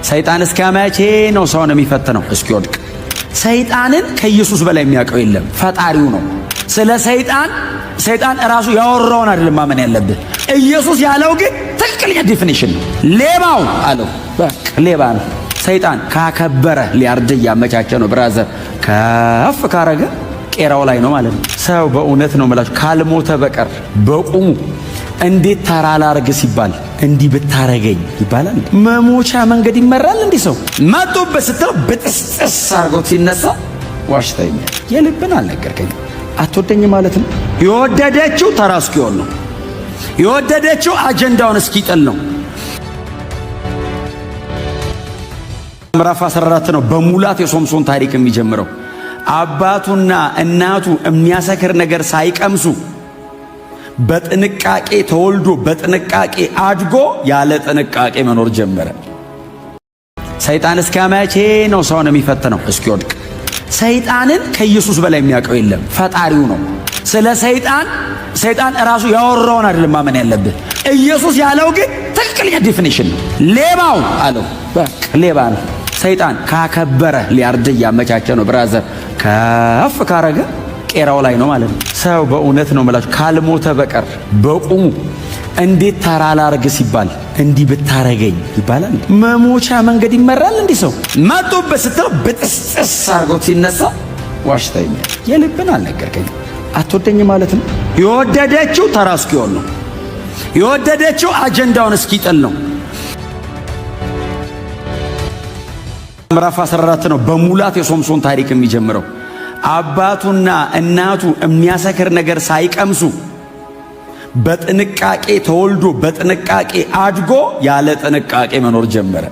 ሰይጣን እስከመቼ ነው ሰውን የሚፈትነው? እስኪወድቅ። ሰይጣንን ከኢየሱስ በላይ የሚያውቀው የለም፣ ፈጣሪው ነው። ስለ ሰይጣን ራሱ ያወራውን አይደለም ማመን ያለብህ። ኢየሱስ ያለው ግን ትክክለኛ ዲፊኒሽን ነው። ሌባው አለው፣ በቃ ሌባ ነው። ሰይጣን ካከበረ ሊያርድ እያመቻቸ ነው። ብራዘር ከፍ ካረገ ቄራው ላይ ነው ማለት ነው። ሰው በእውነት ነው የምላችሁ ካልሞተ በቀር በቁሙ እንዴት ተራ ላርግ ሲባል እንዲህ ብታረገኝ ይባላል። መሞቻ መንገድ ይመራል። እንዲህ ሰው መጡበት ስትለው ብጥስጥስ አርጎት ሲነሳ ዋሽተኛል። የልብን አልነገርከኝ አትወደኝ ማለት ነው። የወደደችው ተራ እስኪሆን ነው። የወደደችው አጀንዳውን እስኪጥል ነው። ምዕራፍ 14 ነው በሙላት የሶምሶን ታሪክ የሚጀምረው። አባቱና እናቱ የሚያሰክር ነገር ሳይቀምሱ በጥንቃቄ ተወልዶ በጥንቃቄ አድጎ ያለ ጥንቃቄ መኖር ጀመረ። ሰይጣን እስከመቼ ነው ሰውን የሚፈትነው? እስኪወድቅ። ሰይጣንን ከኢየሱስ በላይ የሚያውቀው የለም፣ ፈጣሪው ነው። ስለ ሰይጣን ራሱ ያወራውን አይደለም ማመን ያለብህ። ኢየሱስ ያለው ግን ትክክለኛ ዲፊኒሽን ነው። ሌባው አለው፣ በቃ ሌባ ነው። ሰይጣን ካከበረ ሊያርድ እያመቻቸ ነው። ብራዘር ከፍ ካረገ ቄራው ላይ ነው ማለት ነው። ሰው በእውነት ነው የምላችሁ ካልሞተ በቀር በቁሙ እንዴት ተራ ላርግ ሲባል እንዲህ ብታረገኝ ይባላል። መሞቻ መንገድ ይመራል። እንዲህ ሰው መጡበት ስትለው ብጥስጥስ አርጎት ሲነሳ ዋሽተኛል። የልብን አልነገርከኝ አትወደኝ ማለት ነው። የወደደችው ተራ እስኪሆን ነው። የወደደችው አጀንዳውን እስኪጥል ነው። ምዕራፍ 14 ነው በሙላት የሶምሶን ታሪክ የሚጀምረው። አባቱና እናቱ የሚያሰክር ነገር ሳይቀምሱ በጥንቃቄ ተወልዶ በጥንቃቄ አድጎ ያለ ጥንቃቄ መኖር ጀመረ።